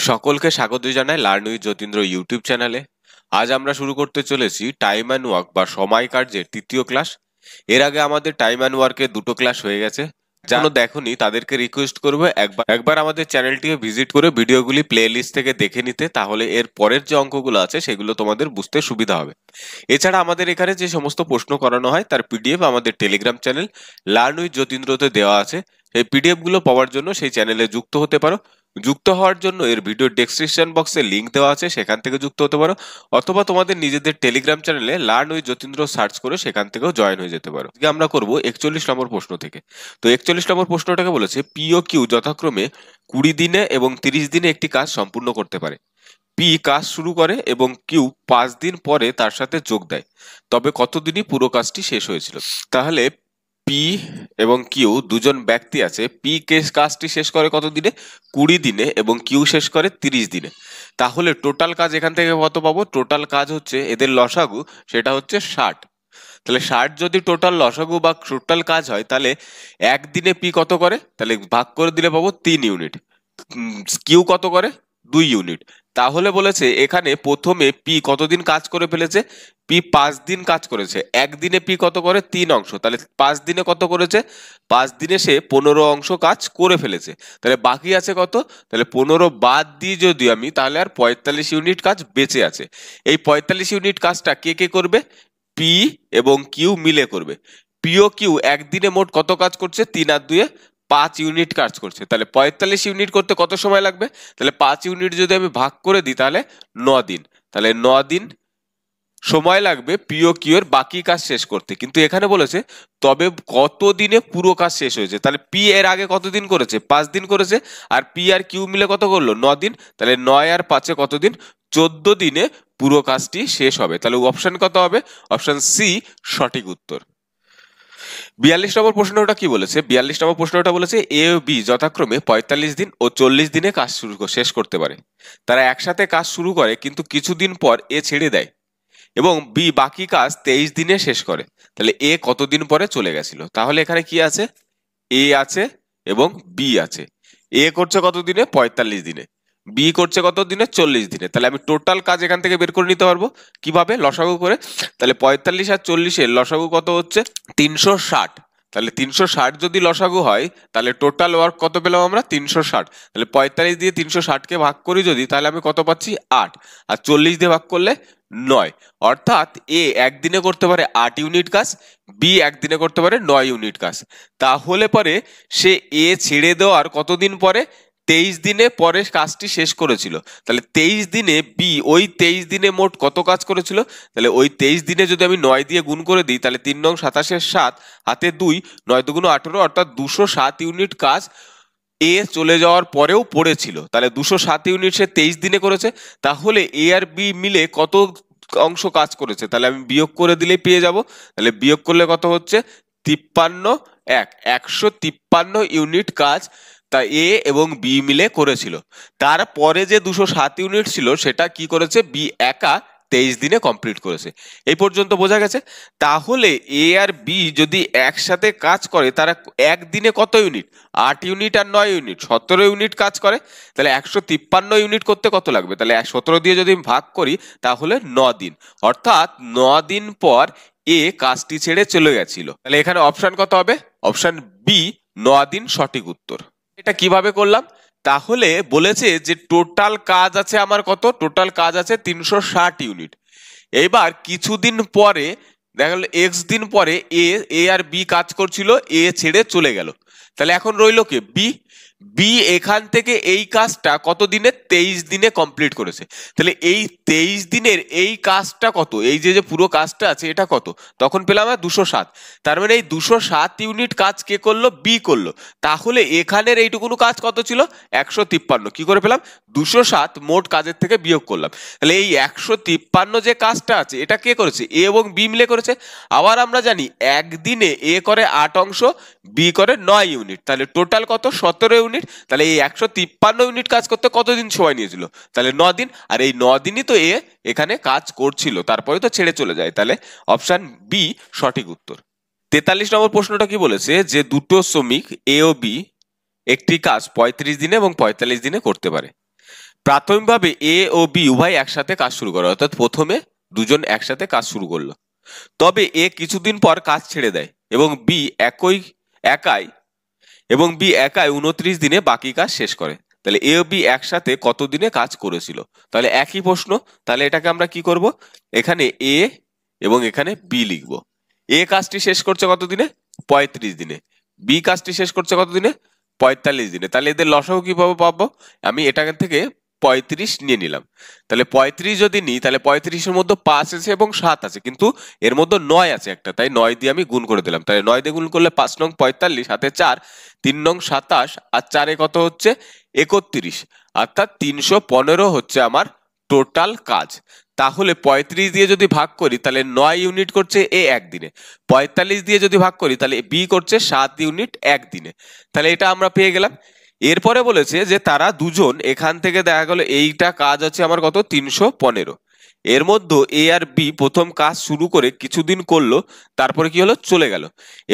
সকলকে স্বাগত জানাই লার্ন উইথ যতীন্দ্র ইউটিউব চ্যানেলে। আজ আমরা শুরু করতে চলেছি টাইম অ্যান্ড ওয়ার্ক বা সময় কার্যের তৃতীয় ক্লাস। এর আগে আমাদের টাইম অ্যান্ড ওয়ার্কের দুটো ক্লাস হয়ে গেছে। যারা দেখোনি তাদেরকে রিকোয়েস্ট করবো একবার আমাদের চ্যানেলটিকে ভিজিট করে ভিডিওগুলি প্লে লিস্ট থেকে দেখে নিতে, তাহলে এর পরের যে অঙ্কগুলো আছে সেগুলো তোমাদের বুঝতে সুবিধা হবে। এছাড়া আমাদের এখানে যে সমস্ত প্রশ্ন করানো হয় তার পিডিএফ আমাদের টেলিগ্রাম চ্যানেল লার্ন উইথ যতীন্দ্রতে দেওয়া আছে। এই পিডিএফ গুলো পাওয়ার জন্য সেই চ্যানেলে যুক্ত হতে পারো। যুক্ত হওয়ার জন্য এর ভিডিও ডেসক্রিপশন বক্সে লিংক দেওয়া আছে, সেখান থেকে যুক্ত হতে পারো, অথবা তোমাদের নিজেদের টেলিগ্রাম চ্যানেলে লার্ন উইথ যতীন্দ্র সার্চ করে সেখান থেকেও জয়েন হয়ে যেতে পারো। আজকে আমরা করব 41 নম্বর প্রশ্ন থেকে। তো 41 নম্বর প্রশ্নটাকে বলেছে পি ও কিউ যথাক্রমে 20 দিনে এবং 30 দিনে একটি কাজ সম্পূর্ণ করতে পারে। পি কাজ শুরু করে এবং কিউ 5 দিন পরে তার সাথে যোগ দেয়, তবে কতদিনই পুরো কাজটি শেষ হয়েছিল। তাহলে পি এবং কিউ দুজন ব্যক্তি আছে। পি কাজটি শেষ করে কত দিনে? 20 দিনে, এবং কিউ শেষ করে 30 দিনে। তাহলে টোটাল কাজ এখান থেকে কত পাবো? টোটাল কাজ হচ্ছে এদের লসাগু, সেটা হচ্ছে 60। তাহলে 60 যদি টোটাল লসাগু বা টোটাল কাজ হয়, তাহলে একদিনে পি কত করে? তাহলে ভাগ করে দিলে পাবো 3 ইউনিট। কিউ কত করে? 2 ইউনিট। তাহলে বলেছে এখানে প্রথমে পি কতদিন কাজ করে ফেলেছে? পি 5 দিন কাজ করেছে। একদিনে পি কত করে? 3 অংশ। তাহলে 5 দিনে কত করেছে? 5 দিনে সে 15 অংশ কাজ করে ফেলেছে। তাহলে বাকি আছে কত? তাহলে 15 বাদ দিয়ে যদি আমি, তাহলে আর 45 ইউনিট কাজ বেঁচে আছে। এই 45 ইউনিট কাজটা কে কে করবে? পি এবং কিউ মিলে করবে। পি ও কিউ একদিনে মোট কত কাজ করছে? 3 আর 2 5 ইউনিট কাজ করছে। তাহলে 45 ইউনিট করতে কত সময় লাগবে? তাহলে 5 ইউনিট যদি আমি ভাগ করে দিই, তাহলে 9 দিন। তাহলে 9 দিন সময় লাগবে পি ও কিউ এর বাকি কাজ শেষ করতে। কিন্তু এখানে বলেছে তবে কত দিনে পুরো কাজ শেষ হয়েছে। তাহলে পি এর আগে কতদিন করেছে? 5 দিন করেছে। আর পি আর কিউ মিলে কত করলো? 9 দিন। তাহলে 9 আর 5 কতদিন? 14 দিনে পুরো কাজটি শেষ হবে। তাহলে অপশন কত হবে? অপশন সি সঠিক উত্তর। 42 নম্বর প্রশ্নটা কি বলেছে? 42 নম্বর প্রশ্নটা বলেছে এ ও বি যথাক্রমে 45 দিন ও 40 দিনে কাজ শেষ করতে পারে। তারা একসাথে কাজ শুরু করে, কিন্তু কিছুদিন পর এ ছেড়ে দেয় এবং বি বাকি কাজ 23 দিনে শেষ করে। তাহলে এ কতদিন পরে চলে গেছিল? তাহলে এখানে কি আছে? এ আছে এবং বি আছে। এ করছে কত দিনে? 45 দিনে। বি করছে কত দিনে? 40 দিনে। তাহলে আমি টোটাল কাজ এখান থেকে বের করে নিতে পারবো কিভাবে? লসাগু করে। তাহলে 45 আর 40 এর লসাগু কত হচ্ছে? 360। তাহলে 360 যদি লসাগু হয়, তাহলে টোটাল ওয়ার্ক কত পেলাম আমরা? 360। তাহলে 45 দিয়ে 360 কে ভাগ করি যদি, তাহলে আমি কত পাচ্ছি? 8। আর 40 দিয়ে ভাগ করলে 9। অর্থাৎ এ একদিনে করতে পারে 8 ইউনিট কাজ, বি একদিনে করতে পারে 9 ইউনিট কাজ। তাহলে পরে সে এ ছেড়ে দেওয়ার কতদিন পরে? 23 দিনে পরে কাজটি শেষ করেছিল। তাহলে 23 দিনে বি ওই 23 দিনে মোট কত কাজ করেছিল? তাহলে ওই 23 দিনে যদি আমি 9 দিয়ে গুণ করে দিই, তাহলে 3 নং 27 7 হাতে 2, 9 দুগুণ 18, অর্থাৎ 207 ইউনিট কাজ এ চলে যাওয়ার পরেও পড়েছিল। তাহলে 207 ইউনিট সে 23 দিনে করেছে। তাহলে এ আর বি মিলে কত অংশ কাজ করেছে? তাহলে আমি বিয়োগ করে দিলেই পেয়ে যাব। তাহলে বিয়োগ করলে কত হচ্ছে? 53 153 ইউনিট কাজ তা এ এবং বি মিলে করেছিল। তারপরে যে 207 ইউনিট ছিল সেটা কি করেছে? বি একা 23 দিনে কমপ্লিট করেছে। এই পর্যন্ত বোঝা গেছে। তাহলে এ আর বি যদি একসাথে কাজ করে, তারা একদিনে কত ইউনিট? 8 ইউনিট আর 9 ইউনিট 17 ইউনিট কাজ করে। তাহলে 153 ইউনিট করতে কত লাগবে? তাহলে 17 দিয়ে যদি ভাগ করি, তাহলে 9 দিন। অর্থাৎ 9 দিন পর এ কাজটি ছেড়ে চলে গেছিল। তাহলে এখানে অপশন কত হবে? অপশন বি 9 দিন সঠিক উত্তর। এটা কিভাবে করলাম? তাহলে বলেছে যে টোটাল কাজ আছে আমার কত? টোটাল কাজ আছে 360 ইউনিট। এবার কিছুদিন পরে দেখা গেল এক্স দিন পরে এ আর বি কাজ করছিল, এ ছেড়ে চলে গেল। তাহলে এখন রইল কে? বি। বি এখান থেকে এই কাজটা কত দিনে? 23 দিনে কমপ্লিট করেছে। তাহলে এই 23 দিনের এই কাজটা কত? এই যে যে পুরো কাজটা আছে এটা কত? তখন পেলাম 207। তার মানে এই 207 ইউনিট কাজ কে করলো? বি করলো। তাহলে এখানের এইটুকুনো কাজ কত ছিল? 153। কি করে পেলাম? 207 মোট কাজের থেকে বিয়োগ করলাম। তাহলে এই 153 যে কাজটা আছে এটা কে করেছে? এ এবং বি মিলে করেছে। আবার আমরা জানি একদিনে এ করে 8 অংশ, বি করে 9 ইউনিট। তাহলে টোটাল কত? 17 ইউনিট। তাহলে এই 153 ইউনিট কাজ করতে কতদিন সময় নিয়েছিল? তাহলে 9 দিন। আর এই 9 দিনই তো এ এখানে কাজ করছিল, তারপরে তো ছেড়ে চলে যায়। তাহলে অপশন বি সঠিক উত্তর। 43 নম্বর প্রশ্নটা কি বলেছে? যে দুটো শ্রমিক এ ও বি একটি কাজ 35 দিনে এবং 45 দিনে করতে পারে। প্রাথমিকভাবে এ ও বি উভয় একসাথে কাজ শুরু করে, অর্থাৎ প্রথমে দুজন একসাথে কাজ শুরু করলো। তবে এ কিছুদিন পর কাজ ছেড়ে দেয় এবং বি একাই 29 দিনে বাকি কাজ শেষ করে। তাহলে এ ও বি একসাথে কত দিনে কাজ করেছিল? তাহলে একই প্রশ্ন, তাহলে এটাকে আমরা কি করব, এখানে এ এবং এখানে বি লিখব। এ কাজটি শেষ করছে কত দিনে? 35 দিনে। বি কাজটি শেষ করছে কত দিনে? 45 দিনে। তাহলে এদের লসাগু কিভাবে পাবো? আমি এটাকে থেকে 35 নিয়ে নিলাম। তাহলে 35 যদি নিই, তাহলে 35-এর মধ্যে 5 আছে এবং 7 আছে, কিন্তু এর মধ্যে 9 আছে একটা, তাই 9 দিয়ে আমি গুণ করে দিলাম। তাহলে 9 দিয়ে গুণ করলে 5 নং 45, হাতে 4, 3 নং 27, আর 4-এ কত হচ্ছে? 31, অর্থাৎ 315 হচ্ছে আমার টোটাল কাজ। তাহলে 35 দিয়ে যদি ভাগ করি তাহলে 9 ইউনিট করছে এ একদিনে, 45 দিয়ে যদি ভাগ করি তাহলে বি করছে 7 ইউনিট একদিনে। তাহলে এটা আমরা পেয়ে গেলাম। এরপরে বলেছে যে তারা দুজন, এখান থেকে দেখা গেল এইটা কাজ আছে আমার কত? 315। এর মধ্যে এ আর বি প্রথম কাজ শুরু করে কিছুদিন করলো, তারপরে কি হলো? চলে গেল।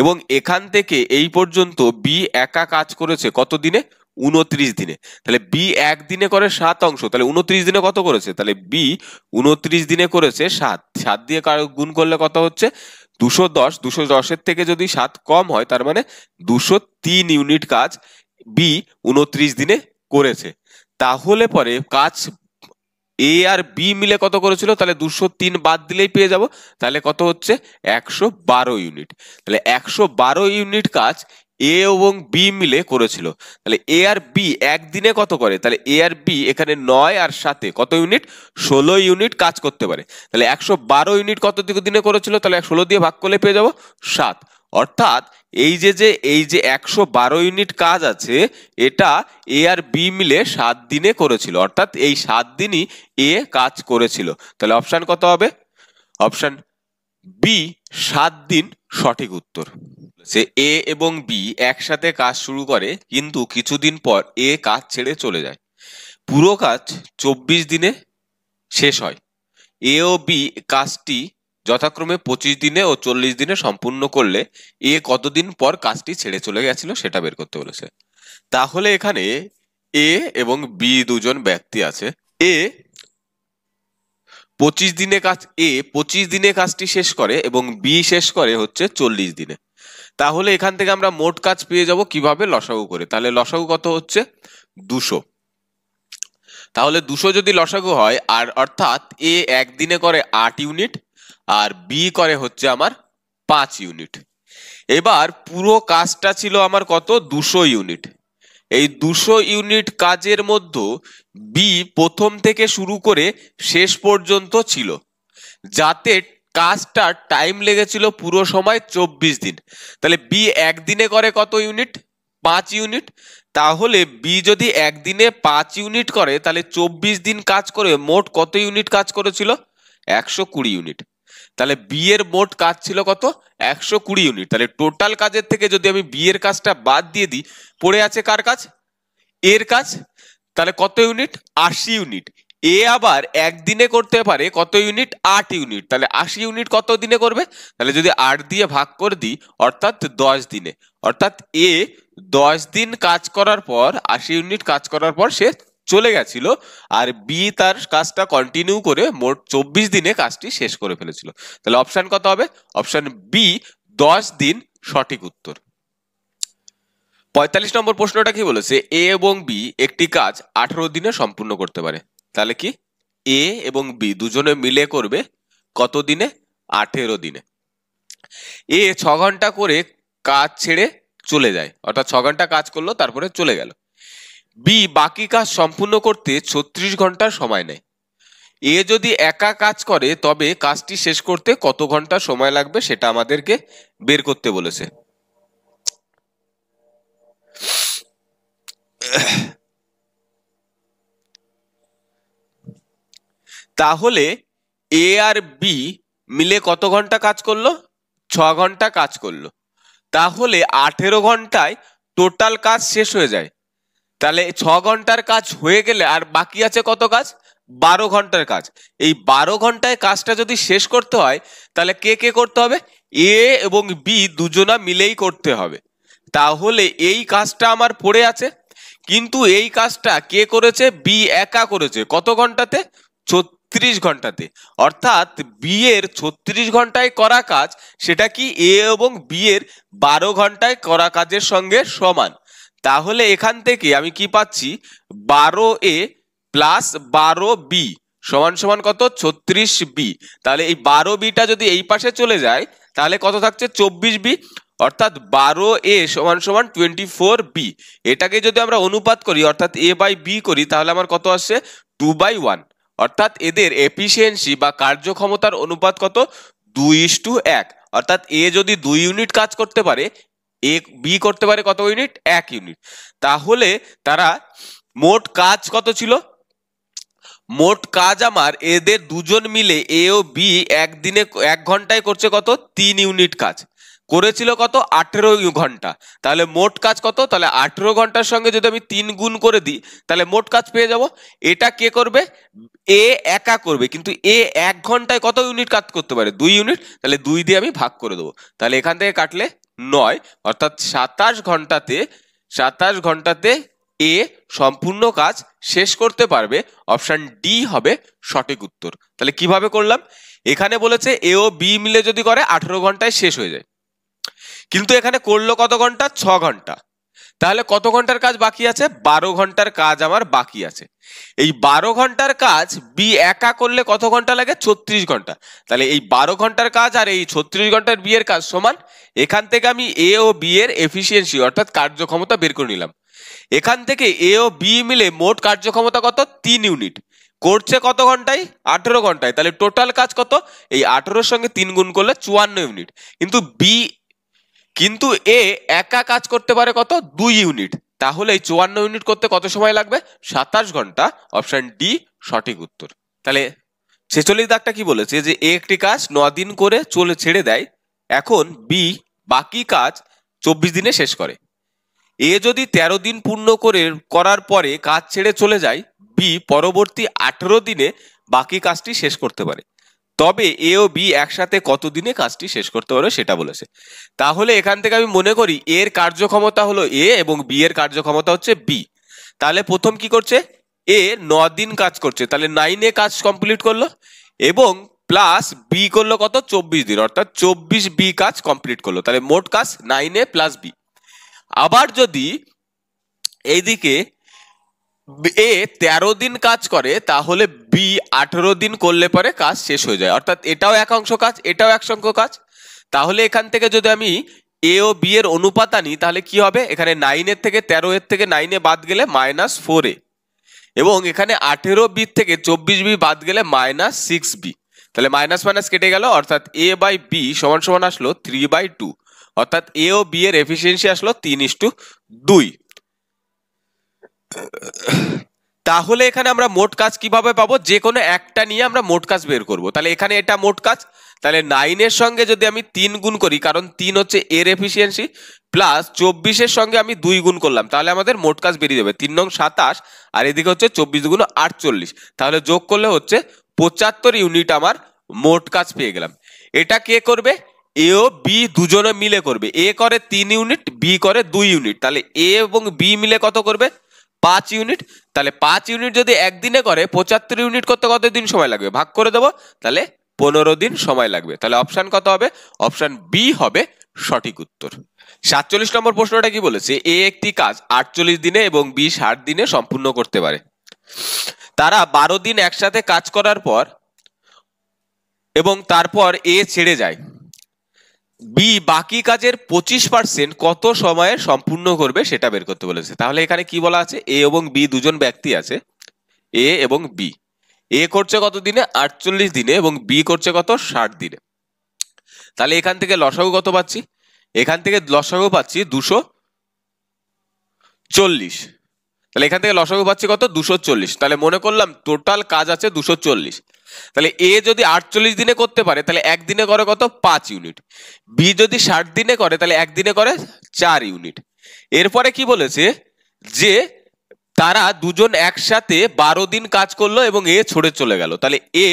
এবং এখান থেকে এই পর্যন্ত বি একা কাজ করেছে কত দিনে? 29 দিনে। তাহলে বি একদিনে করে 7 অংশ, তাহলে 29 দিনে কত করেছে? তাহলে বি 29 দিনে করেছে 7। 7 দিয়ে গুণ করলে কত হচ্ছে? 210। 210-এর থেকে যদি 7 কম হয়, তার মানে 203 ইউনিট কাজ বি 29 দিনে করেছে। তাহলে পরে কাজ এ আর বি মিলে কত করেছিল? তাহলে 203 বাদ দিলেই পেয়ে যাব। তাহলে কত হচ্ছে? 112 ইউনিট। তাহলে 112 ইউনিট কাজ এ এবং বি মিলে করেছিল। তাহলে এ আর বি একদিনে কত করে? তাহলে এ আর বি এখানে 9 আর 7-এ কত ইউনিট? 16 ইউনিট কাজ করতে পারে। তাহলে 112 ইউনিট কত দিনে করেছিল? তাহলে 16 দিয়ে ভাগ করলে পেয়ে যাব 7। অর্থাৎ এই যে 112 ইউনিট কাজ আছে, এটা এ আর বি মিলে 7 দিনে করেছিল, অর্থাৎ এই 7 দিনই এ কাজ করেছিল। তাহলে অপশন কত হবে? অপশন বি, 7 দিন সঠিক উত্তর। সে এ এবং বি একসাথে কাজ শুরু করে, কিন্তু কিছুদিন পর এ কাজ ছেড়ে চলে যায়। পুরো কাজ 24 দিনে শেষ হয়। এ ও বি কাজটি যথাক্রমে 25 দিনে ও 40 দিনে সম্পূর্ণ করলে এ কতদিন পর কাজটি ছেড়ে চলে গেছিল সেটা বের করতে বলেছে। তাহলে এখানে এ এবং বি দুজন ব্যক্তি আছে। এ 25 দিনে কাজটি শেষ করে এবং বি শেষ করে হচ্ছে 40 দিনে। তাহলে এখান থেকে আমরা মোট কাজ পেয়ে যাব কিভাবে? লসাগু করে। তাহলে লসাগু কত হচ্ছে? 200। তাহলে 200 যদি লসাগু হয়, আর অর্থাৎ এ একদিনে করে 8 ইউনিট আর বি করে হচ্ছে আমার 5 ইউনিট। এবার পুরো কাজটা ছিল আমার কত? 200 ইউনিট। এই 200 ইউনিট কাজের মধ্যে বি প্রথম থেকে শুরু করে শেষ পর্যন্ত ছিল, যাতে কাজটার টাইম লেগেছিল পুরো সময় 24 দিন। তাহলে বি একদিনে করে কত ইউনিট? 5 ইউনিট। তাহলে বি যদি একদিনে 5 ইউনিট করে, তাহলে 24 দিন কাজ করে মোট কত ইউনিট কাজ করেছিল? 120 ইউনিট। তাহলে বি এর মোট কাজ ছিল কত? 120 ইউনিট। তাহলে টোটাল কাজের থেকে যদি আমি বি এর কাজটা বাদ দিয়ে দিই, পড়ে আছে কার কাজ? এর কাজ। তাহলে কত ইউনিট? 80 ইউনিট। এ আবার একদিনে করতে পারে কত ইউনিট? 8 ইউনিট। তাহলে 80 ইউনিট কত দিনে করবে? তাহলে যদি 8 দিয়ে ভাগ করে দিই, অর্থাৎ 10 দিনে। অর্থাৎ এ 10 দিন কাজ করার পর, 80 ইউনিট কাজ করার পর সে চলে গেছিল, আর বি তার কাজটা কন্টিনিউ করে মোট 24 দিনে কাজটি শেষ করে ফেলেছিল। তাহলে অপশন কত হবে? অপশন বি, 10 দিন সঠিক উত্তর। 45 নম্বর প্রশ্নটা কি বলেছে? এ এবং বি একটি কাজ 18 দিনে সম্পূর্ণ করতে পারে। তাহলে কি এ এবং বি দুজনে মিলে করবে কত দিনে? 18 দিনে। এ 6 ঘন্টা করে কাজ ছেড়ে চলে যায়, অর্থাৎ 6 ঘন্টা কাজ করলো তারপরে চলে গেল। বি বাকি কাজ সম্পূর্ণ করতে 36 ঘন্টা সময় নেয়। এ যদি একা কাজ করে তবে কাজটি শেষ করতে কত ঘন্টা সময় লাগবে সেটা আমাদেরকে বের করতে বলেছে। তাহলে এ আর বি মিলে কত ঘন্টা কাজ করলো? 6 ঘন্টা কাজ করলো। তাহলে 18 ঘন্টায় টোটাল কাজ শেষ হয়ে যায়। তাহলে 6 ঘন্টার কাজ হয়ে গেলে আর বাকি আছে কত কাজ? 12 ঘন্টার কাজ। এই 12 ঘন্টায় কাজটা যদি শেষ করতে হয়, তাহলে কে কে করতে হবে? এ এবং বি দুজনা মিলেই করতে হবে। তাহলে এই কাজটা আমার পড়ে আছে, কিন্তু এই কাজটা কে করেছে? বি একা করেছে। কত ঘন্টাতে? 36 ঘন্টাতে। অর্থাৎ বি এর 36 ঘন্টায় করা কাজ সেটা কি এ এবং বি এর 12 ঘন্টায় করা কাজের সঙ্গে সমান। তাহলে এখান থেকে আমি কি পাচ্ছি? 12A প্লাস 12B সমান সমান কত? 36B। তাহলে এই 12Bটা যদি এই পাশে চলে যায় তাহলে কত থাকছে? 24B। অর্থাৎ 12A সমান সমান 24B। এটাকে যদি আমরা অনুপাত করি অর্থাৎ A বাই B করি তাহলে আমার কত আসছে? 2/1। অর্থাৎ এদের এফিসিয়েন্সি বা কার্যক্ষমতার অনুপাত কত? 2:1। অর্থাৎ এ যদি 2 ইউনিট কাজ করতে পারে, এ বি করতে পারে কত ইউনিট? 1 ইউনিট। তাহলে তারা মোট কাজ কত ছিল? মোট কাজ আমার এদের দুজন মিলে এ ও বি একদিনে 1 ঘন্টায় করছে কত? 3 ইউনিট কাজ করেছিল। কত? 18 ঘন্টা। তাহলে মোট কাজ কত? তাহলে 18 ঘন্টার সঙ্গে যদি আমি 3 গুণ করে দিই তাহলে মোট কাজ পেয়ে যাব। এটা কে করবে? এ একা করবে। কিন্তু এ 1 ঘন্টায় কত ইউনিট কাজ করতে পারে? 2 ইউনিট। তাহলে 2 দিয়ে আমি ভাগ করে দেবো। তাহলে এখান থেকে কাটলে 9, অর্থাৎ 27 ঘন্টাতে এ সম্পূর্ণ কাজ শেষ করতে পারবে। অপশন ডি হবে সঠিক উত্তর। তাহলে কিভাবে করলাম? এখানে বলেছে এ ও বি মিলে যদি করে 18 ঘন্টায় শেষ হয়ে যায়, কিন্তু এখানে করলো কত ঘন্টা? 6 ঘন্টা। তাহলে কত ঘন্টার কাজ বাকি আছে? 12 ঘন্টার কাজ আমার বাকি আছে। এই 12 ঘন্টার কাজ বি একা করলে কত ঘন্টা লাগে? 36 ঘন্টা। তাহলে এই 12 ঘন্টার কাজ আর এই 36 ঘন্টার বি এর কাজ সমান। এখান থেকে আমি এ ও বি এর এফিসিয়েন্সি অর্থাৎ কার্যক্ষমতা বের করে নিলাম। এখান থেকে এ ও বি মিলে মোট কার্যক্ষমতা কত? 3 ইউনিট। করছে কত ঘন্টায়? 18 ঘন্টায়। তাহলে টোটাল কাজ কত? এই 18 সঙ্গে 3 গুণ করলে 54 ইউনিট। কিন্তু এ একা কাজ করতে পারে কত? 2 ইউনিট। তাহলে এই 54 ইউনিট করতে কত সময় লাগবে? 27 ঘন্টা। অপশন ডি সঠিক উত্তর। তাহলে 46 দাগটা কি বলেছে? যে এ একটি কাজ 9 দিন করে ছেড়ে দেয়, এখন বি বাকি কাজ 24 দিনে শেষ করে। এ যদি 13 দিন পূর্ণ করার পরে কাজ ছেড়ে চলে যায়, বি পরবর্তী 18 দিনে বাকি কাজটি শেষ করতে পারে। তবে এ ও বি একসাথে কত দিনে কাজটি শেষ করতে পারবে সেটা বলেছে। তাহলে এখান থেকে আমি মনে করি এর কার্যক্ষমতা হলো এ এবং বি এর কার্যক্ষমতা হচ্ছে বি। তাহলে প্রথম কি করছে? এ 9 দিন কাজ করছে, তাহলে 9 কাজ কমপ্লিট করলো, এবং প্লাস বি করলো কত? 24 দিন, অর্থাৎ 24 বি কাজ কমপ্লিট করলো। তাহলে মোট কাজ 9 প্লাস বি। আবার যদি এইদিকে এ 13 দিন কাজ করে তাহলে বি 18 দিন করলে পরে কাজ শেষ হয়ে যায়। অর্থাৎ এটাও এক অংশ কাজ, এটাও এক সংখ্য কাজ। তাহলে এখান থেকে যদি আমি এ ও বি এর অনুপাত আনি তাহলে কি হবে? এখানে 9 এর থেকে 13 এর থেকে 9 বাদ গেলে -4a, এবং এখানে 18 বি থেকে 24 বি বাদ গেলে -6b। তাহলে মাইনাস মাইনাস কেটে গেল, অর্থাৎ এ বাই বি সমান সমান আসলো 3/2। অর্থাৎ এ ও বি এর এফিসিয়েন্সি আসলো 3:2। তাহলে এখানে আমরা মোট কাজ কিভাবে পাবো? যে কোনো একটা নিয়ে আমরা মোট কাজ বের করব। তাহলে এখানে এটা মোট কাজ। তাহলে 9 এর সঙ্গে যদি আমি 3 গুণ করি, কারণ 3 হচ্ছে এর এফিসিয়েন্সি, প্লাস 24 এর সঙ্গে আমি 2 গুণ করলাম, তাহলে আমাদের মোট কাজ বেরিয়ে যাবে 3 নং 27, আর এদিকে হচ্ছে 24 গুণ 48। তাহলে যোগ করলে হচ্ছে 75 ইউনিট আমার মোট কাজ পেয়ে গেলাম। এটা কে করবে? এ ও বি দুজনে মিলে করবে। এ করে 3 ইউনিট, বি করে 2 ইউনিট। তাহলে এ এবং বি মিলে কত করবে? 5 ইউনিট। তাহলে 5 ইউনিট যদি একদিনে করে 75 ইউনিট করতে কত দিন সময় লাগবে? ভাগ করে দেবো, তাহলে 15 দিন সময় লাগবে। তাহলে অপশন কত হবে? অপশন বি হবে সঠিক উত্তর। 47 নম্বর প্রশ্নটা কি বলেছে? এ একটি কাজ 48 দিনে এবং বি 60 দিনে সম্পূর্ণ করতে পারে। তারা 12 দিন একসাথে কাজ করার পর এবং তারপর এ ছেড়ে যায়, বি বাকি কাজের 25% কত সময়ে সম্পূর্ণ করবে সেটা বের করতে বলেছে। তাহলে এখানে কি বলা আছে? এ এবং বি দুজন ব্যক্তি আছে, এ এবং বি। এ করছে কত দিনে? 48 দিনে, এবং বি করছে কত? 60 দিনে। তাহলে এখান থেকে লসাগু কত পাচ্ছি? এখান থেকে লসাগু পাচ্ছি 240। তাহলে এখান থেকে লসাগু পাচ্ছি কত? 240। তাহলে মনে করলাম টোটাল কাজ আছে 240। তাহলে এ যদি 48 দিনে করতে পারে তাহলে একদিনে করে কত? 5 ইউনিট। বি যদি 60 দিনে করে তাহলে একদিনে করে 4 ইউনিট। এরপরে কি বলেছে? যে তারা দুজন একসাথে 12 দিন কাজ করলো এবং এ ছড়ে চলে গেল। তাহলে এ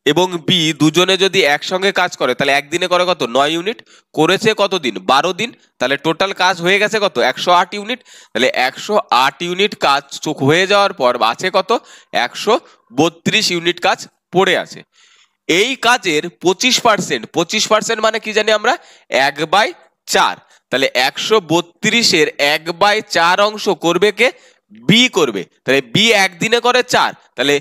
এবং বি দুজনে যদি একসঙ্গে কাজ করে তাহলে একদিনে করে কত 9 ইউনিট, করেছে কত দিন 12 দিন, তাহলে টোটাল কাজ হয়ে গেছে কত 108 ইউনিট। তাহলে 108 ইউনিট কাজ হয়ে যাওয়ার পর আছে কত 132 ইউনিট কাজ পড়ে আছে। এই কাজের 25% মানে কি জানি আমরা 1/4, তাহলে 132-এর 1/4 অংশ করবে কে বি করবে। তাহলে বি একদিনে করে 4, তাহলে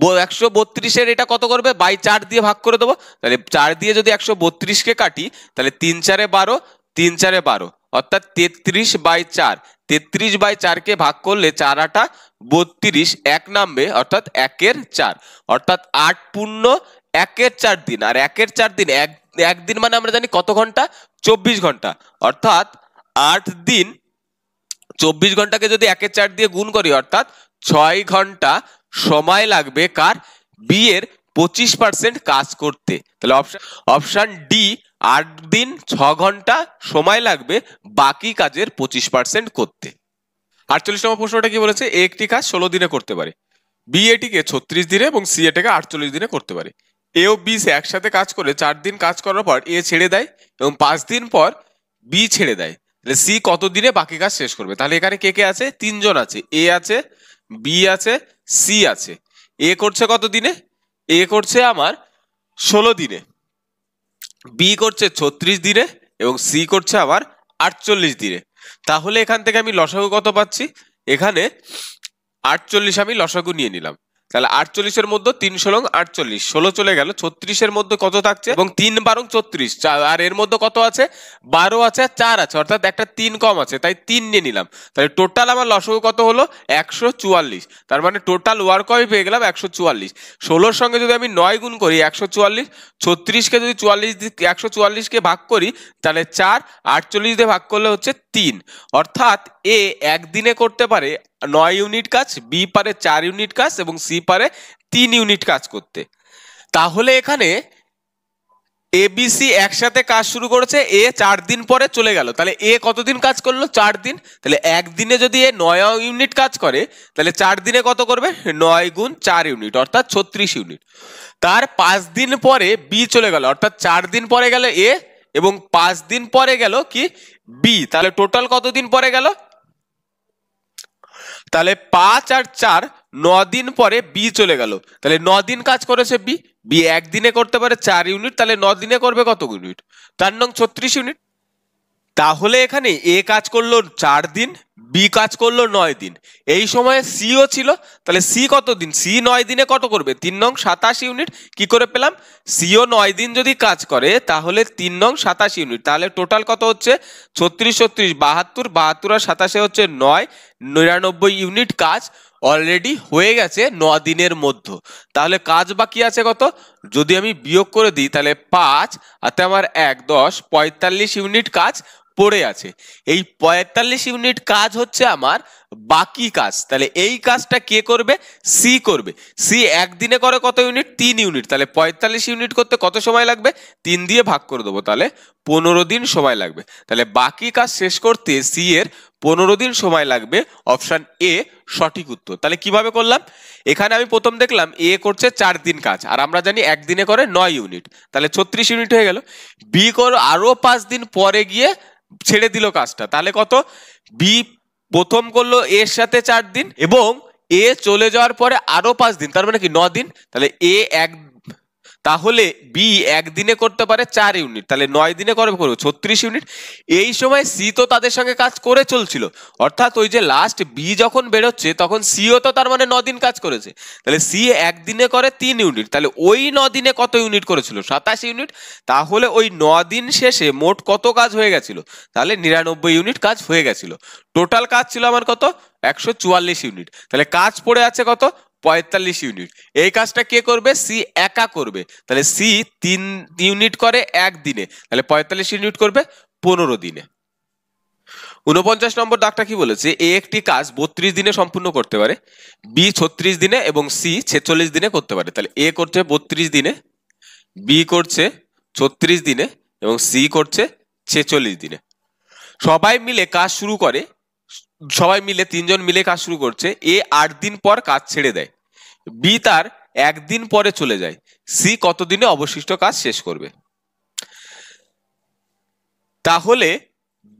132-এর এটা কত করবে 4 দিয়ে ভাগ করে দেবো। তাহলে 4 দিয়ে যদি 132-কে কাটি তাহলে 3 4 12, 3 4 12 অর্থাৎ 33/4। 33/4-কে ভাগ করলে 4 8 32 এক নামবে অর্থাৎ 1/4, অর্থাৎ 8 পূর্ণ 1/4 দিন। আর 1/4 দিন একদিন মানে আমরা জানি কত ঘন্টা 24 ঘন্টা, অর্থাৎ 8 দিন 24 ঘন্টাকে যদি 1/4 দিয়ে গুণ করি অর্থাৎ 6 ঘন্টা সময় লাগবে কার বি এর 25% কাজ করতে। তাহলে অপশন ডি 8 দিন 6 ঘন্টা সময় লাগবে বাকি কাজের 25% করতে। 48 নম্বর প্রশ্নটা কি বলেছে, এ একটি কাজ 16 দিনে করতে পারে, বি এটিকে 36 দিনে এবং সি এটাকে 48 দিনে করতে পারে। এ ও বি একসাথে কাজ করে 4 দিন কাজ করার পর এ ছেড়ে দেয় এবং 5 দিন পর বি ছেড়ে দেয়, তাহলে সি কত দিনে বাকি কাজ শেষ করবে। তাহলে এখানে কে কে আছে, 3 জন আছে, এ আছে, বি আছে, সি আছে। এ করছে কত দিনে, এ করছে আমার 16 দিনে, বি করছে 36 দিনে এবং সি করছে আমার 48 দিনে। তাহলে এখান থেকে আমি লসাগু কত পাচ্ছি, এখানে 48 আমি লসাগু নিয়ে নিলাম। তাহলে 48-এর মধ্যে 3 × 48 16 চলে গেল, 36-এর মধ্যে কত থাকছে এবং 3 12 34, আর এর মধ্যে কত আছে 12 আছে আর 4 আছে, অর্থাৎ একটা 3 কম আছে, তাই 3 নিয়ে নিলাম। তাহলে টোটাল আমার লসাগু কত হলো 144, তার মানে টোটাল ওয়ার্ক আমি পেয়ে গেলাম 144। 16-র সঙ্গে যদি আমি 9 গুণ করি 144, 36-কে যদি 144-কে ভাগ করি তাহলে 4, 48 দিয়ে ভাগ করলে হচ্ছে 3, অর্থাৎ এ একদিনে করতে পারে 9 ইউনিট কাজ, বি পারে 4 ইউনিট কাজ এবং সি পারে 3 ইউনিট কাজ করতে। তাহলে এখানে এ বি সি একসাথে কাজ শুরু করেছে, এ 4 দিন পরে চলে গেল, তাহলে এ কতদিন কাজ করলো 4 দিন। তাহলে একদিনে যদি এ 9 ইউনিট কাজ করে তাহলে 4 দিনে কত করবে 9 × 4 ইউনিট অর্থাৎ 36 ইউনিট। তার 5 দিন পরে বি চলে গেল, অর্থাৎ 4 দিন পরে গেল এ এবং 5 দিন পরে গেল কি বি, তাহলে টোটাল কত দিন পরে গেল, তাহলে 5 আর 4 9 দিন পরে বি চলে গেল। তাহলে 9 দিন কাজ করেছে বি, বি একদিনে করতে পারে 4 ইউনিট, তাহলে 9 দিনে করবে কত ইউনিট 4 নং 36 ইউনিট। তাহলে এখানে এ কাজ করলো 4 দিন, বি কাজ করলো 9 দিন, এই সময়ে সিও ছিল, তাহলে সি কত দিন, সি 9 দিনে কত করবে 3 নং 27 ইউনিট। কি করে পেলাম, সিও 9 দিন যদি কাজ করে তাহলে 3 নং 27 ইউনিট, তাহলে টোটাল কত হচ্ছে 36 36 72, 72 আর 27 হচ্ছে 9, 99 ইউনিট কাজ অলরেডি হয়ে গেছে 9 দিনের মধ্যে। তাহলে কাজ বাকি আছে কত, যদি আমি বিয়োগ করে দিই তাহলে 5 আর আমার 1 10 45 ইউনিট কাজ পড়ে আছে। এই 45 ইউনিট কাজ হচ্ছে আমার বাকি কাজ। তাহলে এই কাজটা কে করবে, সি করবে। সি একদিনে করে কত ইউনিট 3 ইউনিট, তাহলে 45 ইউনিট করতে কত সময় লাগবে 3 দিয়ে ভাগ করে দেবো, তাহলে 15 দিন সময় লাগবে। তাহলে বাকি কাজ শেষ করতে সি এর 15 দিন সময় লাগবে, অপশন এ সঠিক উত্তর। তাহলে কিভাবে করলাম, এখানে আমি প্রথম দেখলাম এ করছে 4 দিন কাজ আর আমরা জানি একদিনে করে 9 ইউনিট, তাহলে 36 ইউনিট হয়ে গেল। বি করো আরো 5 দিন পরে গিয়ে ছেড়ে দিল কাজটা, তাহলে কত, বি প্রথম করলো এর সাথে 4 দিন এবং এ চলে যাওয়ার পরে আরো 5 দিন, তার মানে কি 9 দিন। তাহলে এ তাহলে বি একদিনে করতে পারে 4 ইউনিট, তাহলে 9 দিনে করবে 36 ইউনিট। এই সময় সি তো তাদের সঙ্গে কাজ করে চলছিল, অর্থাৎ ওই যে লাস্ট বি যখন বেরোচ্ছে তখন সিও তো তার মানে 9 দিন কাজ করেছে, তাহলে সি একদিনে করে 3 ইউনিট, তাহলে ওই 9 দিনে কত ইউনিট করেছিল 27 ইউনিট। তাহলে ওই 9 দিন শেষে মোট কত কাজ হয়ে গেছিল, তাহলে 99 ইউনিট কাজ হয়ে গেছিল। টোটাল কাজ ছিল আমার কত 144 ইউনিট, তাহলে কাজ পড়ে আছে কত 45 ইউনিট। এই কাজটা কে করবে, সি একা করবে, তাহলে সি 3 ইউনিট করে একদিনে, তাহলে 45 ইউনিট করবে 15 দিনে। 49 নম্বর দাগটা কি বলেছে, এ একটি কাজ 32 দিনে সম্পূর্ণ করতে পারে, বি 36 দিনে এবং সি 46 দিনে করতে পারে। তাহলে এ করছে 32 দিনে, বি করছে 36 দিনে এবং সি করছে 46 দিনে। সবাই মিলে কাজ শুরু করে, সবাই মিলে 3 জন মিলে কাজ শুরু করছে, এ 8 দিন পর কাজ ছেড়ে দেয়, বি তার একদিন পরে চলে যায়, সি কতদিনে অবশিষ্ট কাজ শেষ করবে? তাহলে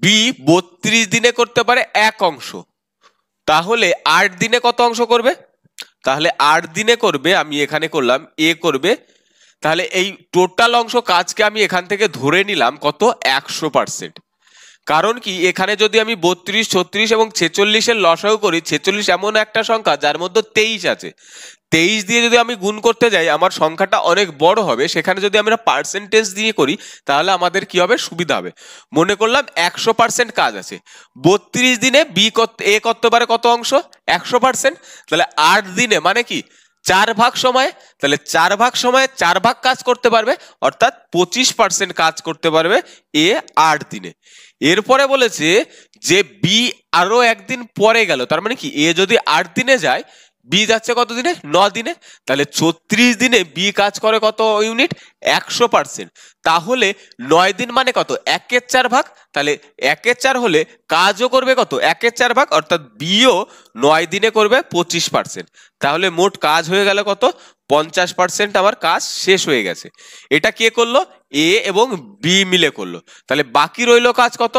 বি 32 দিনে করতে পারে এক অংশ, তাহলে 8 দিনে কত অংশ করবে? তাহলে 8 দিনে করবে, আমি এখানে করলাম এ করবে, তাহলে এই টোটাল অংশ কাজকে আমি এখান থেকে ধরে নিলাম কত 100%। কারণ কি এখানে যদি আমি 32, 36 এবং 46-এর লসাগু করি, 46 এমন একটা সংখ্যা যার মধ্যে 23 আছে, 23 দিয়ে যদি আমি গুণ করতে যাই আমার সংখ্যাটা অনেক বড় হবে, সেখানে যদি আমরা পার্সেন্টেজ দিয়ে করি তাহলে আমাদের কি হবে, সুবিধা হবে। মনে করলাম 100% কাজ আছে, 32 দিনে বি এ করতে পারে কত অংশ, 100%, তাহলে 8 দিনে মানে কি 4 ভাগ সময়, তাহলে 4 ভাগ সময়ে 4 ভাগ কাজ করতে পারবে, অর্থাৎ 25% কাজ করতে পারবে এ 8 দিনে। এরপরে বলেছে যে বি আরো একদিন পরে গেল, তার মানে কি এ যদি 8 দিনে যায়, বি যাচ্ছে কত দিনে, 9 দিনে, তাহলে 36 দিনে বি কাজ করে কত ইউনিট, 100%। তাহলে 9 দিন মানে কত, 1/4 ভাগ, তাহলে 1/4 হলে কাজও করবে কত, 1/4 ভাগ, অর্থাৎ বিও 9 দিনে করবে 25%। তাহলে মোট কাজ হয়ে গেল কত, 50% আমার কাজ শেষ হয়ে গেছে। এটা কে করলো, এ এবং বি মিলে করলো। তাহলে বাকি রইলো কাজ কত,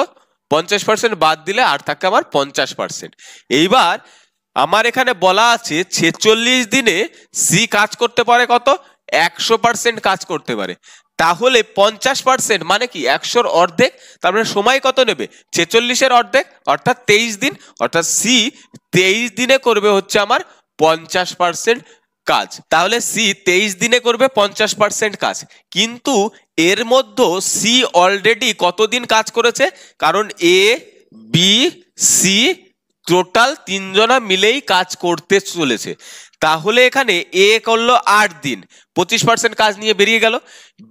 50% বাদ দিলে আর থাকে আমার 50%। এইবার আমার এখানে বলা আছে 46 দিনে সি কাজ করতে পারে কত, 100% কাজ করতে পারে। তাহলে 50% মানে কি 100-র অর্ধেক, তার মানে সময় কত নেবে, 46-এর অর্ধেক অর্থাৎ 23 দিন, অর্থাৎ সি 23 দিনে করবে হচ্ছে আমার 50% কাজ। তাহলে সি 23 দিনে করবে 50% কাজ, কিন্তু এর মধ্যে সি অলরেডি কতদিন কাজ করেছে, কারণ এ বি সি টোটাল 3 জনা মিলেই কাজ করতে চলেছে। তাহলে এখানে এ করলো 8 দিন, 25% কাজ নিয়ে বেরিয়ে গেল,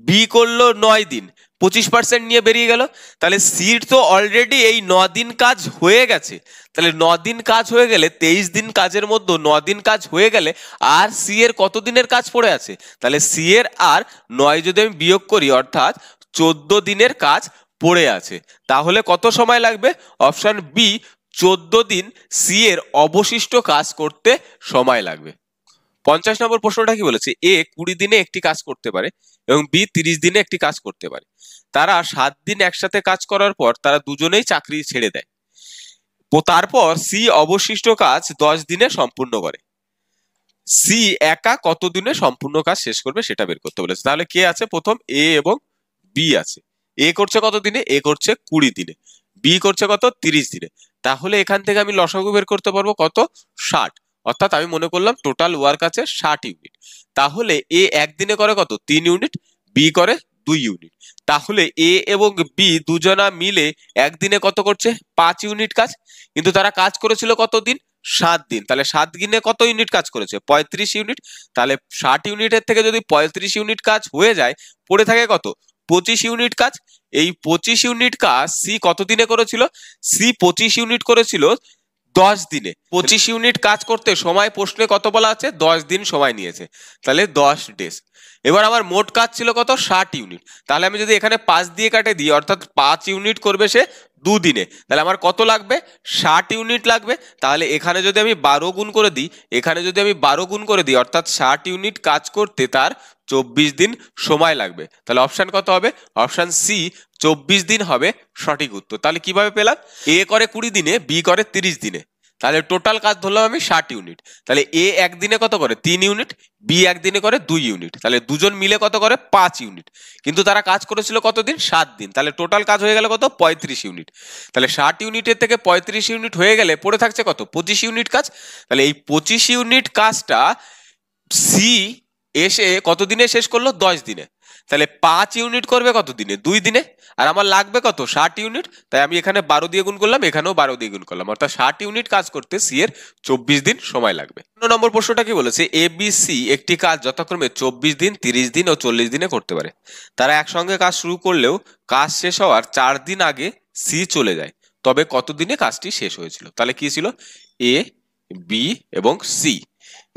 বি করলো 9 দিন, 25% নিয়ে বেরিয়ে গেল, তাহলে সির তো অলরেডি এই 9 দিন কাজ হয়ে গেছে। তাহলে 9 দিন কাজ হয়ে গেলে 23 দিন কাজের মধ্যে 9 দিন কাজ হয়ে গেলে আর সি এর কত দিনের কাজ পড়ে আছে, তাহলে সি এর আর 9 যদি আমি বিয়োগ করি অর্থাৎ 14 দিনের কাজ পড়ে আছে। তাহলে কত সময় লাগবে, অপশন বি 14 দিন সি এর অবশিষ্ট কাজ করতে সময় লাগবে। 50 নম্বর প্রশ্নটা কি বলেছে, এ 20 দিনে একটি কাজ করতে পারে এবং বি 30 দিনে একটি কাজ করতে পারে। তারা 7 দিন একসাথে কাজ করার পর তারা দুজনেই চাকরি ছেড়ে দেয়। তারপর সি অবশিষ্ট কাজ 10 দিনে সম্পূর্ণ করে। সি একা কত দিনে সম্পূর্ণ কাজ শেষ করবে সেটা বের করতে বলেছে। তাহলে কে আছে, প্রথম এ এবং বি আছে। এ করছে কত দিনে, এ করছে 20 দিনে, বি করছে কত 30 দিনে। তাহলে এখান থেকে আমি লসাগু বের করতে পারবো কত, 60, অর্থাৎ আমি মনে করলাম টোটাল ওয়ার্ক আছে 60 ইউনিট। তাহলে এ একদিনে করে কত, 3 ইউনিট, বি করে 2 ইউনিট। তাহলে এ এবং বি দুজনা মিলে একদিনে কত করছে, 5 ইউনিট কাজ, কিন্তু তারা কাজ করেছিল কত দিন, 7 দিন। তাহলে 7 দিনে কত ইউনিট কাজ করেছে, 35 ইউনিট। তাহলে 60 ইউনিটের থেকে যদি 35 ইউনিট কাজ হয়ে যায়, পড়ে থাকে কত, 25 ইউনিট কাজ। এই 25 ইউনিট কাজ সি কত দিনে করেছিল, সি 25 ইউনিট করেছিল 10 দিনে। 25 ইউনিট কাজ করতে সময় প্রশ্নে কত বলা আছে, 10 দিন সময় নিয়েছে, তাহলে 10 ডেজ। এবার আমার মোট কাজ ছিল কত, 60 ইউনিট। তাহলে আমি যদি এখানে 5 দিয়ে কাটে দিই, অর্থাৎ 5 ইউনিট করবে সে 2 দিনে, তাহলে আমার কত লাগবে, 60 ইউনিট লাগবে। তাহলে এখানে যদি আমি 12 গুণ করে দিই, এখানে যদি আমি 12 গুণ করে দিই, অর্থাৎ 60 ইউনিট কাজ করতে তার 24 দিন সময় লাগবে। তাহলে অপশন কত হবে, অপশন সি 24 দিন হবে সঠিক উত্তর। তাহলে কিভাবে পেলাম, এ করে 20 দিনে, বি করে 30 দিনে, তাহলে টোটাল কাজ ধরলাম আমি 60 ইউনিট। তাহলে এ একদিনে কত করে, 3 ইউনিট, বি একদিনে করে 2 ইউনিট, তাহলে দুজন মিলে কত করে, 5 ইউনিট, কিন্তু তারা কাজ করেছিল কতদিন, 7 দিন। তাহলে টোটাল কাজ হয়ে গেল কত, 35 ইউনিট। তাহলে 60 ইউনিটের থেকে 35 ইউনিট হয়ে গেলে পড়ে থাকছে কত, 25 ইউনিট কাজ। তাহলে এই 25 ইউনিট কাজটা সি এসে কত দিনে শেষ করলো, 10 দিনে। তাহলে 5 ইউনিট করবে কত দিনে, 2 দিনে, আর আমার লাগবে কত, 60 ইউনিট। তাই আমি এখানে 12 দিয়ে গুণ করলাম, এখানেও 12 দিয়ে গুণ করলাম, অর্থাৎ 60 ইউনিট কাজ করতে সি এর 24 দিন সময় লাগবে। 2 নম্বর প্রশ্নটা কি বলেছে, এ বি সি একটি কাজ যথাক্রমে 24 দিন, 30 দিন ও 40 দিনে করতে পারে। তারা একসঙ্গে কাজ শুরু করলেও কাজ শেষ হওয়ার 4 দিন আগে সি চলে যায়, তবে কত দিনে কাজটি শেষ হয়েছিল। তাহলে কি ছিল, এ বি এবং সি।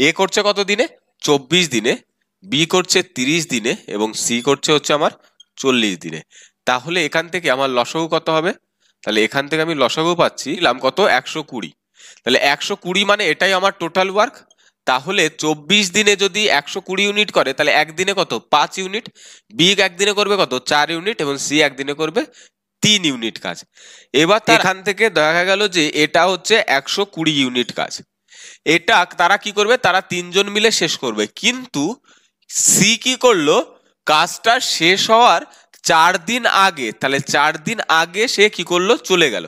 এ করছে কত দিনে, 24 দিনে, বি করছে 30 দিনে এবং সি করছে হচ্ছে আমার 40 দিনে। তাহলে এখান থেকে আমার লসাগু কত হবে, তাহলে এখান থেকে আমি লসাগু পাচ্ছি কত, 120। তাহলে 120 মানে এটাই আমার টোটাল ওয়ার্ক। তাহলে 24 দিনে যদি 120 ইউনিট করে তাহলে একদিনে কত 5 ইউনিট, বি একদিনে করবে কত 4 ইউনিট এবং সি একদিনে করবে 3 ইউনিট কাজ। এবার এখান থেকে দেখা গেল যে এটা হচ্ছে 120 ইউনিট কাজ। এটা তারা কি করবে, তারা তিনজন মিলে শেষ করবে, কিন্তু সি কি করলো, কাজটা শেষ হওয়ার 4 দিন আগে, তাহলে 4 দিন আগে সে কি করলো চলে গেল।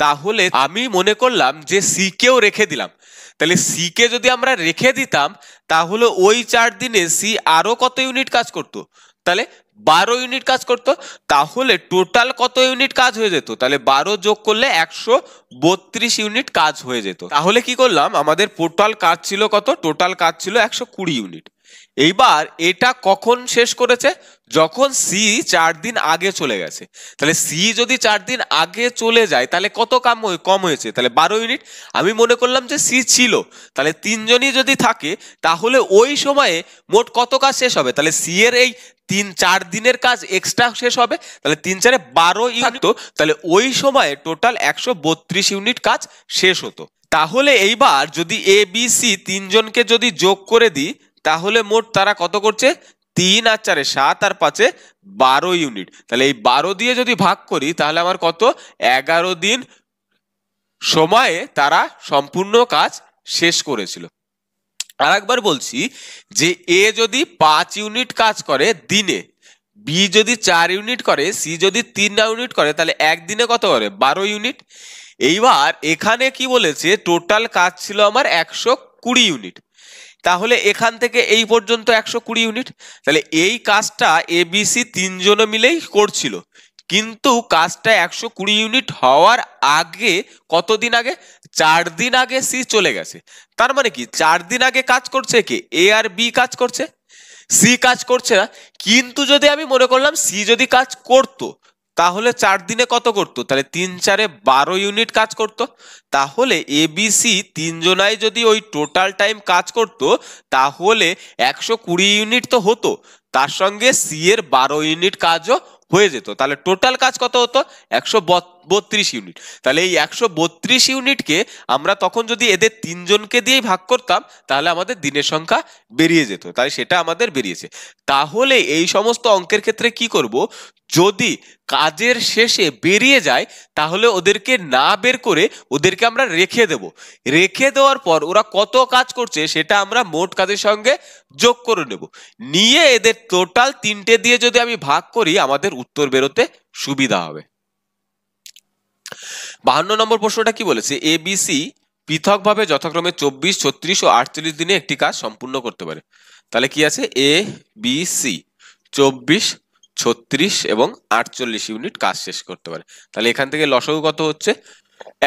তাহলে আমি মনে করলাম যে সি কেও রেখে দিলাম, তাহলে সি কে যদি আমরা রেখে দিতাম তাহলে ওই 4 দিনে সি আরো কত ইউনিট কাজ করতো, তাহলে 12 ইউনিট কাজ করতো। তাহলে টোটাল কত ইউনিট কাজ হয়ে যেত, তাহলে 12 যোগ করলে 132 ইউনিট কাজ হয়ে যেত। তাহলে কি করলাম, আমাদের টোটাল কাজ ছিল কত, টোটাল কাজ ছিল 120 ইউনিট। এইবার এটা কখন শেষ করেছে, যখন সি 4 দিন আগে চলে গেছে। তাহলে সি যদি 4 দিন আগে চলে যায় তাহলে কত কম হয়েছে, তাহলে 12 ইউনিট। আমি মনে করলাম যে সি ছিল, তাহলে তিনজনই যদি থাকে তাহলে ওই সময়ে মোট কত কাজ শেষ হবে, তাহলে সি এর এই 4 দিনের কাজ এক্সট্রা শেষ হবে, তাহলে 3 4 12 ইউনিট, তাহলে ওই সময়ে টোটাল 132 ইউনিট কাজ শেষ হতো। তাহলে এইবার যদি এ বি সি তিনজনকে যদি যোগ করে দিই তাহলে মোট তারা কত করছে, 3 আর 4 7 আর 5 12 ইউনিট। তাহলে এই 12 দিয়ে যদি ভাগ করি তাহলে আমার কত, 11 দিন সময়ে তারা সম্পূর্ণ কাজ শেষ করেছিল। আর একবার বলছি যে এ যদি 5 ইউনিট কাজ করে দিনে, বি যদি 4 ইউনিট করে, সি যদি 3 ইউনিট করে, তাহলে একদিনে কত করে 12 ইউনিট। এইবার এখানে কি বলেছে, টোটাল কাজ ছিল আমার 120 ইউনিট। তাহলে এখান থেকে এই পর্যন্ত 120 ইউনিট, তাহলে এই কাজটা এ বি সি তিনজনে মিলেই করছিল, কিন্তু কাজটা 120 ইউনিট হওয়ার আগে, কতদিন আগে, 4 দিন আগে সি চলে গেছে। তার মানে কি 4 দিন আগে কাজ করছে কে, এ আর বি কাজ করছে, সি কাজ করছে না। কিন্তু যদি আমি মনে করলাম সি যদি কাজ করতো তাহলে 4 দিনে কত করতো, তাহলে 3 4 12 ইউনিট কাজ করতো। তাহলে এ বি সি তিনজনাই যদি ওই টোটাল টাইম কাজ করতো তাহলে 120 ইউনিট তো হতো, তার সঙ্গে সি এর 12 ইউনিট কাজও হয়ে যেত। তাহলে টোটাল কাজ কত হতো, 132 ইউনিট। তাহলে এই 132 ইউনিটকে আমরা তখন যদি এদের তিনজনকে দিয়েই ভাগ করতাম তাহলে আমাদের দিনের সংখ্যা বেরিয়ে যেত, তাই সেটা আমাদের বেরিয়েছে। তাহলে এই সমস্ত অঙ্কের ক্ষেত্রে কি করব, যদি কাজের শেষে বেরিয়ে যায় তাহলে ওদেরকে না বের করে ওদেরকে আমরা রেখে দেব, রেখে দেওয়ার পর ওরা কত কাজ করছে সেটা আমরা মোট কাজের সঙ্গে যোগ করে নেব, নিয়ে এদের টোটাল 3টে দিয়ে যদি আমি ভাগ করি আমাদের উত্তর বেরোতে সুবিধা হবে। 52 নম্বর প্রশ্নটা কি বলেছে, এ বি সি পৃথকভাবে যথাক্রমে 24 36 ও 48 দিনে একটি কাজ সম্পূর্ণ করতে পারে। তাহলে কি আছে, এ বি সি 24 36 এবং 48 ইউনিট কাজ শেষ করতে পারে। তাহলে এখান থেকে লসাগু কত হচ্ছে,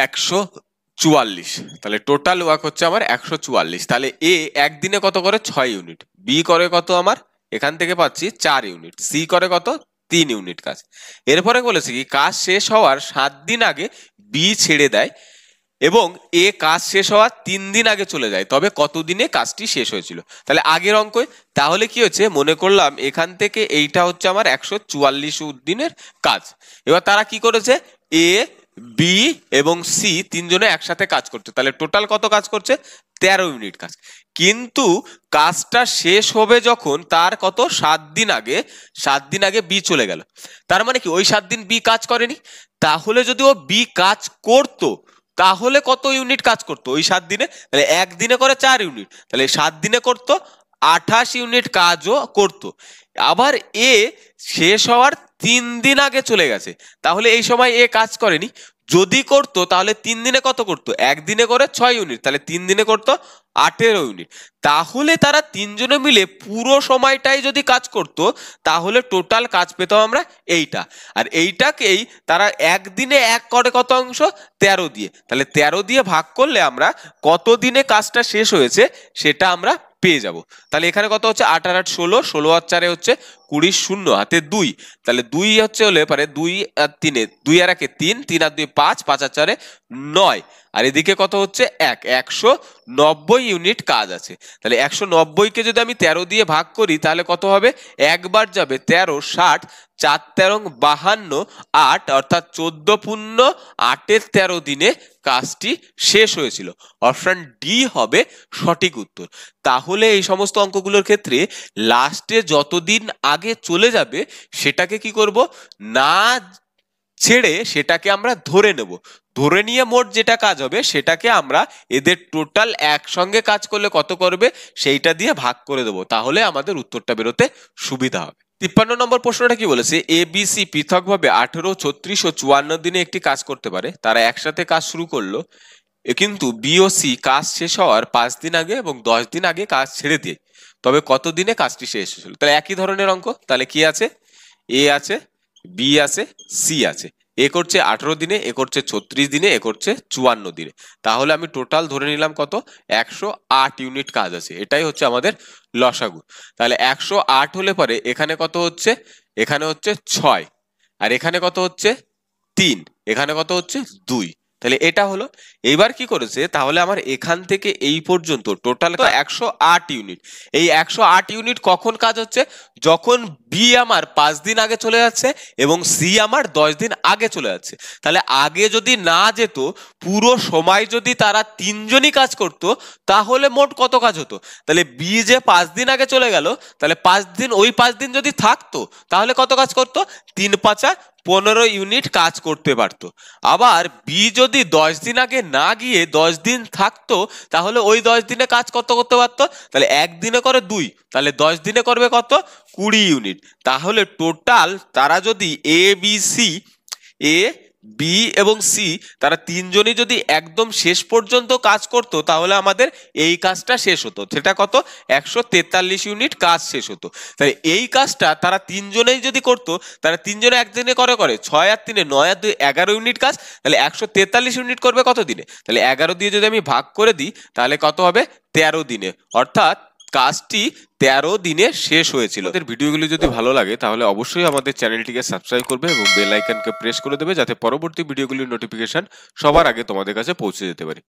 144। তাহলে টোটাল ওয়ার্ক হচ্ছে আমার 144। তাহলে এ একদিনে কত করে 6 ইউনিট, বি করে কত আমার এখান থেকে পাচ্ছি 4 ইউনিট, সি করে কত 3 ইউনিট কাজ। এরপরে বলেছে কি কাজ শেষ হওয়ার 7 দিন আগে বি ছেড়ে দেয় এবং এ কাজ শেষ হওয়ার 3 দিন আগে চলে যায়, তবে কত দিনে কাজটি শেষ হয়েছিল। তাহলে আগের অঙ্ক, তাহলে কি হচ্ছে, মনে করলাম এখান থেকে এইটা হচ্ছে আমার 144 দিনের কাজ। এবার তারা কি করেছে, এ বি এবং সি তিনজনে একসাথে কাজ করছে, তাহলে টোটাল কত কাজ করছে, 13 ইউনিট কাজ। কিন্তু কাজটা শেষ হবে যখন তার কত 7 দিন আগে, 7 দিন আগে বি চলে গেল। তার মানে কি ওই 7 দিন বি কাজ করেনি, তাহলে যদি ও বি কাজ করতো তাহলে কত ইউনিট কাজ করতো ওই 7 দিনে, তাহলে একদিনে করে 4 ইউনিট, তাহলে 7 দিনে করতো 28 ইউনিট কাজও করতো। আবার এ শেষ হওয়ার 3 দিন আগে চলে গেছে, তাহলে এই সময় এ কাজ করেনি, যদি করতো তাহলে 3 দিনে কত করতো, একদিনে করে 6 ইউনিট, তাহলে 3 দিনে করতো 18 ইউনিট। তাহলে তারা তিনজনে মিলে পুরো সময়টাই যদি কাজ করতো তাহলে টোটাল কাজ পেতাম আমরা এইটা, আর এইটাকেই তারা একদিনে এক করে কত অংশ, 13 দিয়ে, তাহলে 13 দিয়ে ভাগ করলে আমরা কত দিনে কাজটা শেষ হয়েছে সেটা আমরা পেয়ে যাব। তাহলে এখানে কত হচ্ছে, 8 আর 8 16, 16 আর 4 হচ্ছে 20 শূন্য হাতে 2, তাহলে 2 হচ্ছে হলে পারে 2 আর 3, 2 আর 1 3, 3 আর 2 5, 5 আর 4 9, আর এদিকে কত হচ্ছে 1, 190 ইউনিট কাজ আছে। তাহলে 190 কে যদি আমি 13 দিয়ে ভাগ করি তাহলে কত হবে, একবার যাবে 13, 60, 4 13 52, 8, অর্থাৎ 14 পূর্ণ 8-এর 13 দিনে কাজটি শেষ হয়েছিল। অপশন ডি হবে সঠিক উত্তর। তাহলে এই সমস্ত অঙ্কগুলোর ক্ষেত্রে লাস্টে যতদিন আগে চলে যাবে সেটাকে কি করব, না ছেড়ে সেটাকে আমরা ধরে নেব, ধরে নিয়ে মোট যেটা কাজ হবে সেটাকে আমরা এদের টোটাল একসঙ্গে কাজ করলে কত করবে সেইটা দিয়ে ভাগ করে দেবো, তাহলে আমাদের উত্তরটা বেরোতে সুবিধা হবে। 53 নম্বর প্রশ্নটা কি বলেছে, এ বি সি পৃথকভাবে 18, 36 ও 54 দিনে একটি কাজ করতে পারে। তারা একসাথে কাজ শুরু করলো, কিন্তু বি ও সি কাজ শেষ হওয়ার 5 দিন আগে এবং 10 দিন আগে কাজ ছেড়ে দিয়ে, তবে কত দিনে কাজটি শেষ হয়েছিল। তাহলে একই ধরনের অঙ্ক, তাহলে কি আছে, এ আছে, বি আছে, সি আছে। এ করছে 18 দিনে, এ করছে 36 দিনে, এ করছে 54 দিনে। তাহলে আমি টোটাল ধরে নিলাম কত, 108 ইউনিট কাজ আছে। এটাই হচ্ছে আমাদের লসাগু। তাহলে 108 হলে পরে এখানে কত হচ্ছে, এখানে হচ্ছে 6, আর এখানে কত হচ্ছে 3, এখানে কত হচ্ছে 2। তাহলে এটা হলো। এইবার কি করেছে, তাহলে আমার এখান থেকে এই পর্যন্ত টোটাল 108 ইউনিট। এই 108 ইউনিট কখন কাজ হচ্ছে, যখন বি আমার 5 দিন আগে চলে যাচ্ছে এবং সি আমার 10 দিন আগে চলে যাচ্ছে। তাহলে আগে যদি না যেত, পুরো সময় যদি তারা তিনজনই কাজ করতো, তাহলে মোট কত কাজ হতো। তাহলে বি যে 5 দিন আগে চলে গেল, তাহলে 5 দিন, ওই 5 দিন যদি থাকতো তাহলে কত কাজ করতো, 3 5 15 ইউনিট কাজ করতে পারতো। আবার বি যদি 10 দিন আগে না গিয়ে 10 দিন থাকতো, তাহলে ওই 10 দিনে কাজ কত করতে পারতো, তাহলে একদিনে করে 2, তাহলে 10 দিনে করবে কত, 20 ইউনিট। তাহলে টোটাল তারা যদি A B C, A B এবং সি, তারা তিনজনই যদি একদম শেষ পর্যন্ত কাজ করতো, তাহলে আমাদের এই কাজটা শেষ হতো। সেটা কত, 143 ইউনিট কাজ শেষ হতো। তাহলে এই কাজটা তারা তিনজনেই যদি করতো, তারা তিনজনে একদিনে করে 6 আর 3 9 আর 2 11 ইউনিট কাজ। তাহলে 143 ইউনিট করবে কত দিনে, তাহলে 11 দিয়ে যদি আমি ভাগ করে দিই তাহলে কত হবে, 13 দিনে। অর্থাৎ কাজটি 13 দিনে শেষ হয়েছিল। আমাদের ভিডিওগুলি যদি ভালো লাগে তাহলে অবশ্যই আমাদের চ্যানেলটিকে সাবস্ক্রাইব করবে এবং বেল আইকনকে প্রেস করে দেবে, যাতে পরবর্তী ভিডিওগুলির নোটিফিকেশন সবার আগে তোমাদের কাছে পৌঁছে যেতে পারে।